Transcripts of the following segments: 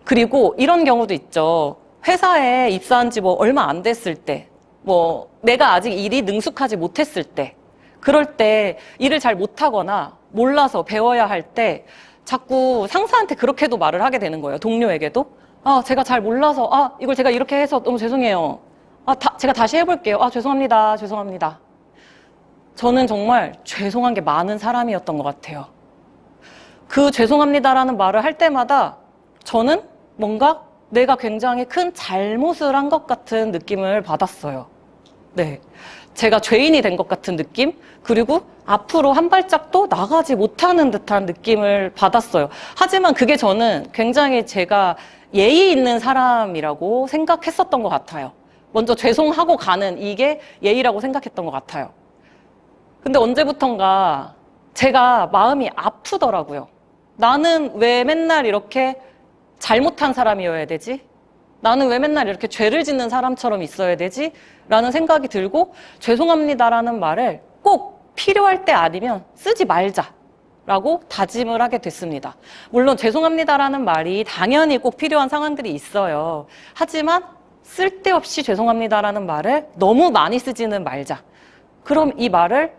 그리고 이런 경우도 있죠. 회사에 입사한 지 뭐 얼마 안 됐을 때, 뭐 내가 아직 일이 능숙하지 못했을 때, 그럴 때 일을 잘 못하거나 몰라서 배워야 할 때 자꾸 상사한테 그렇게도 말을 하게 되는 거예요. 동료에게도. 아, 제가 잘 몰라서, 이걸 제가 이렇게 해서 너무 죄송해요. 제가 다시 해볼게요. 죄송합니다. 죄송합니다. 저는 정말 죄송한 게 많은 사람이었던 것 같아요. 그 죄송합니다라는 말을 할 때마다 저는 뭔가 내가 굉장히 큰 잘못을 한 것 같은 느낌을 받았어요. 네. 제가 죄인이 된 것 같은 느낌? 그리고 앞으로 한 발짝도 나가지 못하는 듯한 느낌을 받았어요. 하지만 그게 저는 굉장히 제가 예의 있는 사람이라고 생각했었던 것 같아요. 먼저 죄송하고 가는 이게 예의라고 생각했던 것 같아요. 근데 언제부턴가 제가 마음이 아프더라고요. 나는 왜 맨날 이렇게 잘못한 사람이어야 되지? 나는 왜 맨날 이렇게 죄를 짓는 사람처럼 있어야 되지? 라는 생각이 들고 죄송합니다라는 말을 꼭 필요할 때 아니면 쓰지 말자라고 다짐을 하게 됐습니다. 물론 죄송합니다라는 말이 당연히 꼭 필요한 상황들이 있어요. 하지만 쓸데없이 죄송합니다라는 말을 너무 많이 쓰지는 말자. 그럼 이 말을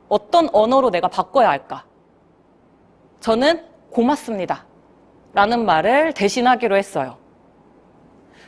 어떤 언어로 내가 바꿔야 할까? 저는 고맙습니다 라는 말을 대신하기로 했어요.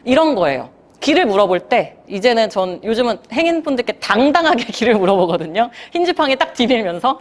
이런 거예요. 길을 물어볼 때 이제는 요즘은 행인분들께 당당하게 길을 물어보거든요. 흰지팡이 딱 들이밀면서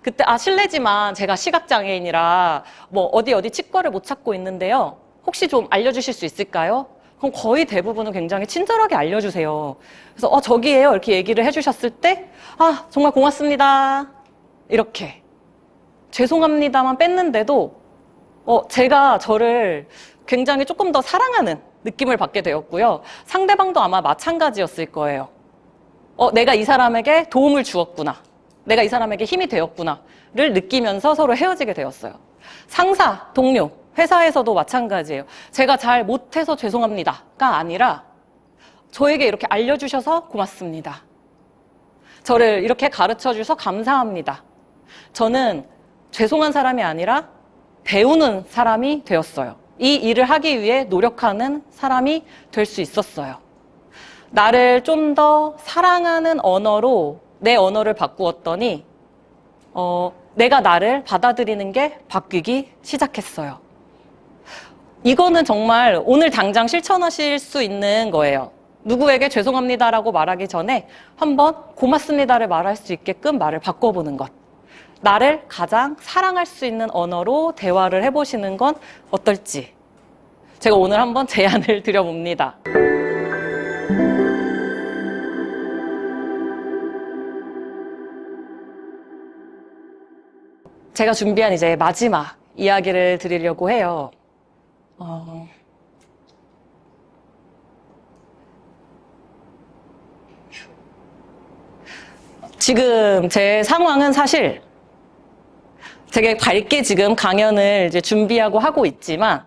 그때 실례지만 제가 시각장애인이라 뭐 어디 치과를 못 찾고 있는데요. 혹시 좀 알려주실 수 있을까요? 그럼 거의 대부분은 굉장히 친절하게 알려주세요. 그래서 저기에요 이렇게 얘기를 해주셨을 때 정말 고맙습니다 이렇게 죄송합니다만 뺐는데도 제가 저를 굉장히 조금 더 사랑하는 느낌을 받게 되었고요. 상대방도 아마 마찬가지였을 거예요. 내가 이 사람에게 도움을 주었구나. 내가 이 사람에게 힘이 되었구나를 느끼면서 서로 헤어지게 되었어요. 상사, 동료, 회사에서도 마찬가지예요. 제가 잘 못해서 죄송합니다가 아니라 저에게 이렇게 알려주셔서 고맙습니다. 저를 이렇게 가르쳐주셔서 감사합니다. 저는 죄송한 사람이 아니라 배우는 사람이 되었어요. 이 일을 하기 위해 노력하는 사람이 될 수 있었어요. 나를 좀 더 사랑하는 언어로 내 언어를 바꾸었더니 내가 나를 받아들이는 게 바뀌기 시작했어요. 이거는 정말 오늘 당장 실천하실 수 있는 거예요. 누구에게 죄송합니다라고 말하기 전에 한번 고맙습니다를 말할 수 있게끔 말을 바꿔보는 것. 나를 가장 사랑할 수 있는 언어로 대화를 해보시는 건 어떨지 제가 오늘 한번 제안을 드려봅니다. 제가 준비한 이제 마지막 이야기를 드리려고 해요. 지금 제 상황은 사실 되게 밝게 지금 강연을 이제 준비하고 하고 있지만,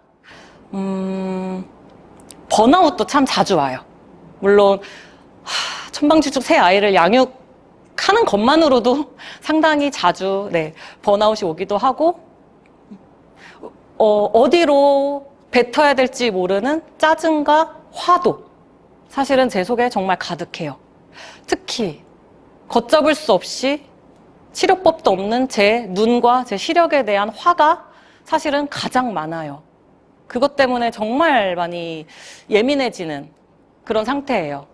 번아웃도 참 자주 와요. 물론, 천방지축 새 아이를 양육하는 것만으로도 상당히 자주, 번아웃이 오기도 하고, 어디로 뱉어야 될지 모르는 짜증과 화도 사실은 제 속에 정말 가득해요. 특히, 걷잡을 수 없이 치료법도 없는 제 눈과 제 시력에 대한 화가 사실은 가장 많아요. 그것 때문에 정말 많이 예민해지는 그런 상태예요.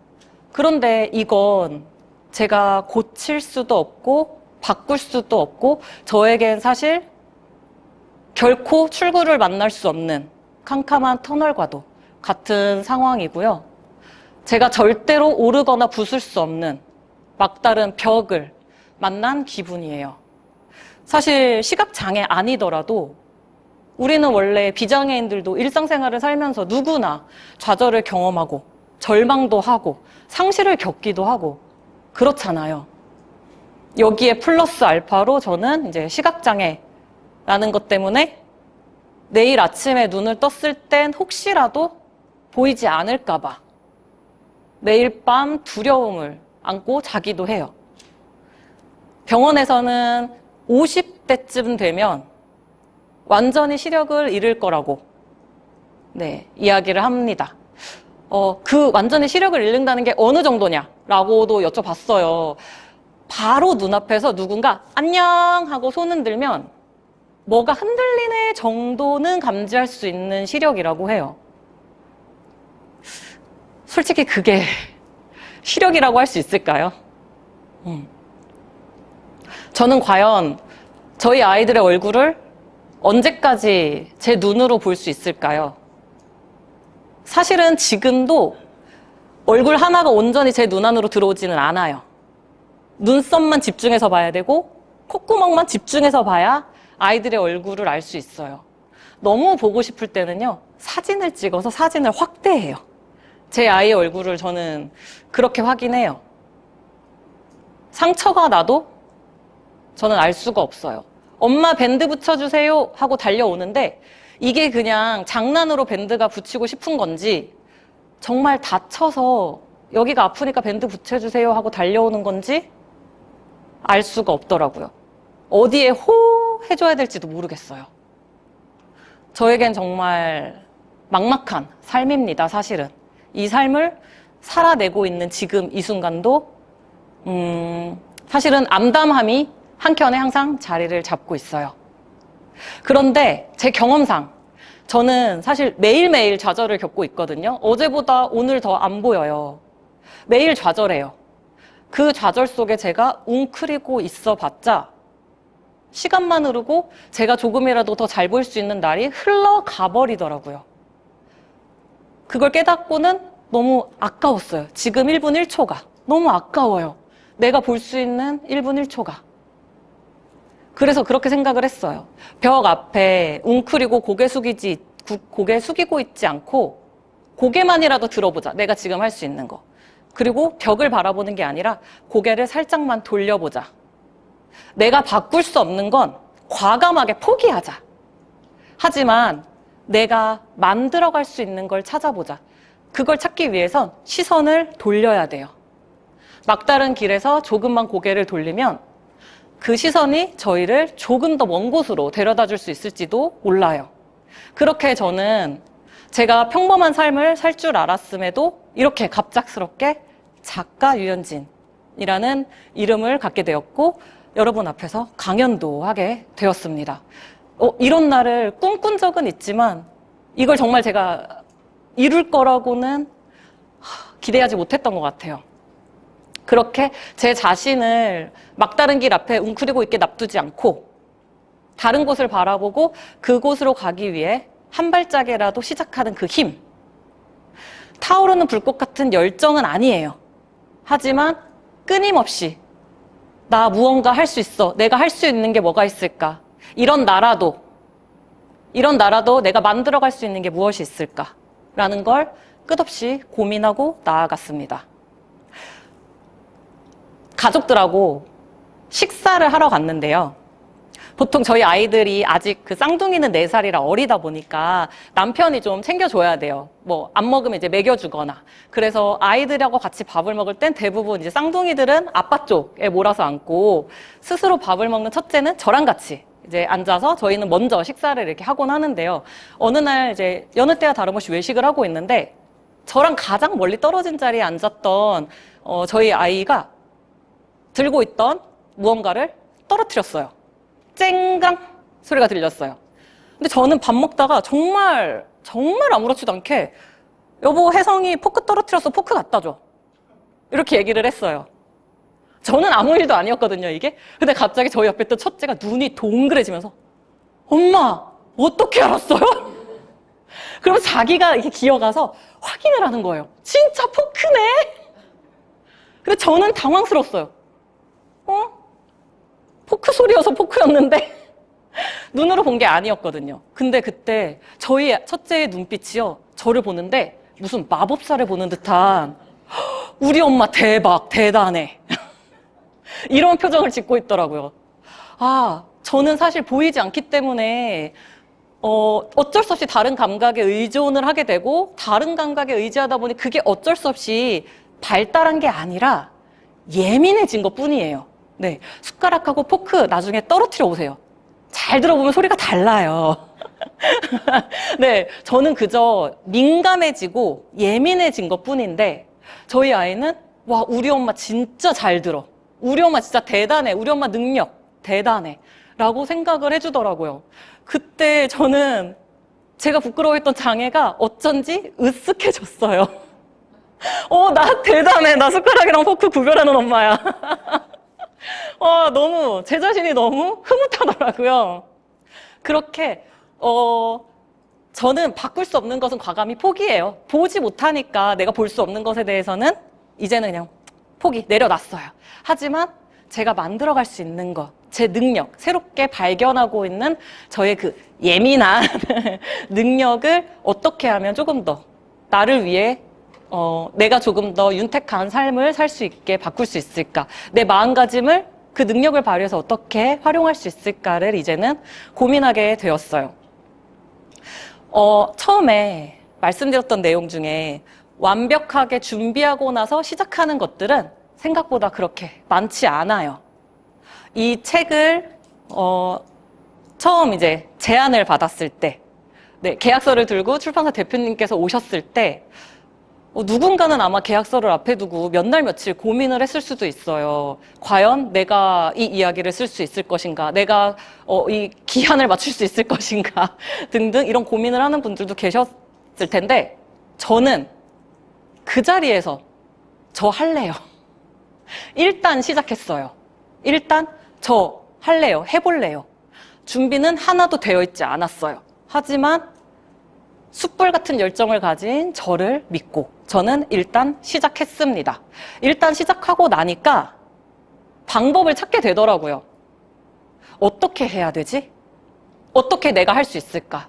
그런데 이건 제가 고칠 수도 없고 바꿀 수도 없고 저에겐 사실 결코 출구를 만날 수 없는 캄캄한 터널과도 같은 상황이고요. 제가 절대로 오르거나 부술 수 없는 막다른 벽을 만난 기분이에요. 사실 시각장애 아니더라도 우리는 원래 비장애인들도 일상생활을 살면서 누구나 좌절을 경험하고 절망도 하고 상실을 겪기도 하고 그렇잖아요. 여기에 플러스 알파로 저는 이제 시각장애라는 것 때문에 내일 아침에 눈을 떴을 땐 혹시라도 보이지 않을까 봐 매일 밤 두려움을 안고 자기도 해요. 병원에서는 50대쯤 되면 완전히 시력을 잃을 거라고 네, 이야기를 합니다. 그 완전히 시력을 잃는다는 게 어느 정도냐라고도 여쭤봤어요. 바로 눈앞에서 누군가 안녕 하고 손 흔들면 뭐가 흔들리네 정도는 감지할 수 있는 시력이라고 해요. 솔직히 그게 시력이라고 할 수 있을까요? 저는 과연 저희 아이들의 얼굴을 언제까지 제 눈으로 볼 수 있을까요? 사실은 지금도 얼굴 하나가 온전히 제 눈 안으로 들어오지는 않아요. 눈썹만 집중해서 봐야 되고 콧구멍만 집중해서 봐야 아이들의 얼굴을 알 수 있어요. 너무 보고 싶을 때는요, 사진을 찍어서 사진을 확대해요. 제 아이의 얼굴을 저는 그렇게 확인해요. 상처가 나도 저는 알 수가 없어요. 엄마 밴드 붙여주세요 하고 달려오는데 이게 그냥 장난으로 밴드가 붙이고 싶은 건지 정말 다쳐서 여기가 아프니까 밴드 붙여주세요 하고 달려오는 건지 알 수가 없더라고요. 어디에 호 해줘야 될지도 모르겠어요. 저에겐 정말 막막한 삶입니다, 사실은. 이 삶을 살아내고 있는 지금 이 순간도 사실은 암담함이 한켠에 항상 자리를 잡고 있어요. 그런데 제 경험상 저는 사실 매일매일 좌절을 겪고 있거든요. 어제보다 오늘 더 안 보여요. 매일 좌절해요. 그 좌절 속에 제가 웅크리고 있어 봤자 시간만 흐르고 제가 조금이라도 더 잘 보일 수 있는 날이 흘러가 버리더라고요. 그걸 깨닫고는 너무 아까웠어요. 지금 1분 1초가 너무 아까워요. 내가 볼 수 있는 1분 1초가. 그래서 그렇게 생각을 했어요. 벽 앞에 웅크리고 고개 숙이고 있지 않고 고개만이라도 들어보자. 내가 지금 할 수 있는 거. 그리고 벽을 바라보는 게 아니라 고개를 살짝만 돌려보자. 내가 바꿀 수 없는 건 과감하게 포기하자. 하지만 내가 만들어갈 수 있는 걸 찾아보자. 그걸 찾기 위해선 시선을 돌려야 돼요. 막다른 길에서 조금만 고개를 돌리면 그 시선이 저희를 조금 더 먼 곳으로 데려다 줄 수 있을지도 몰라요. 그렇게 저는 제가 평범한 삶을 살 줄 알았음에도 이렇게 갑작스럽게 작가 유현진이라는 이름을 갖게 되었고 여러분 앞에서 강연도 하게 되었습니다. 이런 날을 꿈꾼 적은 있지만 이걸 정말 제가 이룰 거라고는 기대하지 못했던 것 같아요. 그렇게 제 자신을 막다른 길 앞에 웅크리고 있게 놔두지 않고 다른 곳을 바라보고 그곳으로 가기 위해 한 발짝이라도 시작하는 그 힘. 타오르는 불꽃 같은 열정은 아니에요. 하지만 끊임없이 나 무언가 할 수 있어. 내가 할 수 있는 게 뭐가 있을까? 이런 나라도 내가 만들어갈 수 있는 게 무엇이 있을까? 라는 걸 끝없이 고민하고 나아갔습니다. 가족들하고 식사를 하러 갔는데요. 보통 저희 아이들이 아직 그 쌍둥이는 4살이라 어리다 보니까 남편이 좀 챙겨줘야 돼요. 뭐 안 먹으면 이제 먹여주거나. 그래서 아이들하고 같이 밥을 먹을 땐 대부분 이제 쌍둥이들은 아빠 쪽에 몰아서 앉고 스스로 밥을 먹는 첫째는 저랑 같이 이제 앉아서 저희는 먼저 식사를 이렇게 하곤 하는데요. 어느 날 이제 여느 때와 다름없이 외식을 하고 있는데 저랑 가장 멀리 떨어진 자리에 앉았던 저희 아이가 들고 있던 무언가를 떨어뜨렸어요. 쨍강 소리가 들렸어요. 근데 저는 밥 먹다가 정말 아무렇지도 않게 여보 혜성이 포크 떨어뜨렸어. 포크 갖다 줘. 이렇게 얘기를 했어요. 저는 아무 일도 아니었거든요, 이게. 근데 갑자기 저희 옆에 있던 첫째가 눈이 동그래지면서 엄마 어떻게 알았어요? 그러면 자기가 이렇게 기어가서 확인을 하는 거예요. 진짜 포크네. 근데 저는 당황스러웠어요. 포크 소리여서 포크였는데 눈으로 본 게 아니었거든요. 근데 그때 저희 첫째의 눈빛이요, 저를 보는데 무슨 마법사를 보는 듯한 우리 엄마 대박 대단해 이런 표정을 짓고 있더라고요. 저는 사실 보이지 않기 때문에 어쩔 수 없이 다른 감각에 의존을 하게 되고 다른 감각에 의지하다 보니 그게 어쩔 수 없이 발달한 게 아니라 예민해진 것 뿐이에요. 네, 숟가락하고 포크 나중에 떨어뜨려 보세요. 잘 들어보면 소리가 달라요. 네, 저는 그저 민감해지고 예민해진 것 뿐인데, 저희 아이는, 와, 우리 엄마 진짜 잘 들어. 우리 엄마 진짜 대단해. 우리 엄마 능력 대단해. 라고 생각을 해주더라고요. 그때 저는 제가 부끄러워했던 장애가 어쩐지 으쓱해졌어요. 나 대단해. 나 숟가락이랑 포크 구별하는 엄마야. 너무, 제 자신이 너무 흐뭇하더라고요. 그렇게, 저는 바꿀 수 없는 것은 과감히 포기해요. 보지 못하니까 내가 볼 수 없는 것에 대해서는 이제는 그냥 포기, 내려놨어요. 하지만 제가 만들어갈 수 있는 것, 제 능력, 새롭게 발견하고 있는 저의 그 예민한 능력을 어떻게 하면 조금 더 나를 위해 내가 조금 더 윤택한 삶을 살 수 있게 바꿀 수 있을까? 내 마음가짐을 그 능력을 발휘해서 어떻게 활용할 수 있을까를 이제는 고민하게 되었어요. 처음에 말씀드렸던 내용 중에 완벽하게 준비하고 나서 시작하는 것들은 생각보다 그렇게 많지 않아요. 이 책을 처음 이제 제안을 받았을 때, 네, 계약서를 들고 출판사 대표님께서 오셨을 때 누군가는 아마 계약서를 앞에 두고 몇 날 며칠 고민을 했을 수도 있어요. 과연 내가 이 이야기를 쓸 수 있을 것인가, 내가 이 기한을 맞출 수 있을 것인가 등등 이런 고민을 하는 분들도 계셨을 텐데, 저는 그 자리에서 저 할래요. 일단 시작했어요. 일단 저 할래요. 해볼래요. 준비는 하나도 되어 있지 않았어요. 하지만 숯불 같은 열정을 가진 저를 믿고 저는 일단 시작했습니다. 일단 시작하고 나니까 방법을 찾게 되더라고요. 어떻게 해야 되지? 어떻게 내가 할 수 있을까?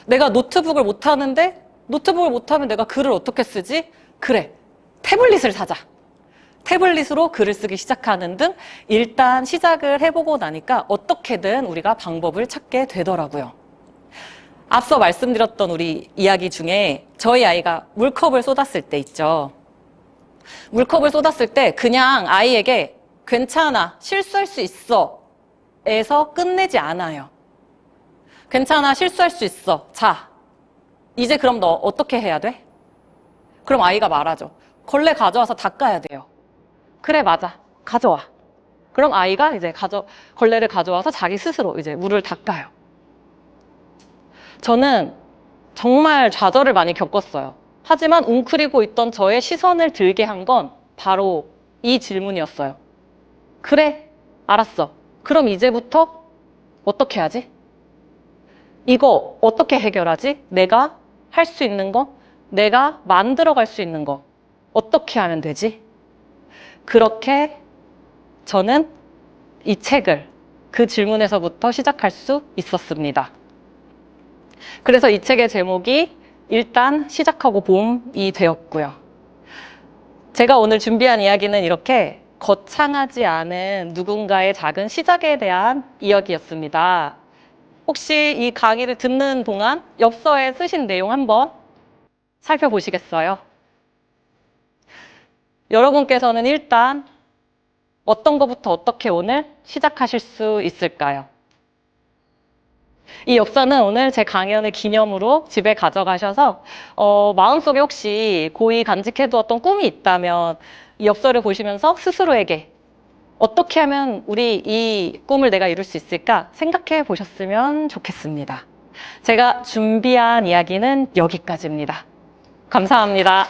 내가 노트북을 못하는데 노트북을 못하면 내가 글을 어떻게 쓰지? 그래, 태블릿을 사자. 태블릿으로 글을 쓰기 시작하는 등 일단 시작을 해보고 나니까 어떻게든 우리가 방법을 찾게 되더라고요. 앞서 말씀드렸던 우리 이야기 중에 저희 아이가 물컵을 쏟았을 때 있죠. 물컵을 쏟았을 때 그냥 아이에게 괜찮아, 실수할 수 있어 에서 끝내지 않아요. 괜찮아, 실수할 수 있어. 자, 이제 그럼 너 어떻게 해야 돼? 그럼 아이가 말하죠. 걸레 가져와서 닦아야 돼요. 그래, 맞아. 가져와. 그럼 아이가 이제 걸레를 가져와서 자기 스스로 이제 물을 닦아요. 저는 정말 좌절을 많이 겪었어요. 하지만 웅크리고 있던 저의 시선을 들게 한 건 바로 이 질문이었어요. 그래, 알았어. 그럼 이제부터 어떻게 하지? 이거 어떻게 해결하지? 내가 할 수 있는 거, 내가 만들어 갈 수 있는 거, 어떻게 하면 되지? 그렇게 저는 이 책을 그 질문에서부터 시작할 수 있었습니다. 그래서 이 책의 제목이 일단 시작하고 봄이 되었고요. 제가 오늘 준비한 이야기는 이렇게 거창하지 않은 누군가의 작은 시작에 대한 이야기였습니다. 혹시 이 강의를 듣는 동안 엽서에 쓰신 내용 한번 살펴보시겠어요? 여러분께서는 일단 어떤 것부터 어떻게 오늘 시작하실 수 있을까요? 이 엽서는 오늘 제 강연을 기념으로 집에 가져가셔서 마음속에 혹시 고이 간직해두었던 꿈이 있다면 이 엽서를 보시면서 스스로에게 어떻게 하면 우리 이 꿈을 내가 이룰 수 있을까 생각해 보셨으면 좋겠습니다. 제가 준비한 이야기는 여기까지입니다. 감사합니다.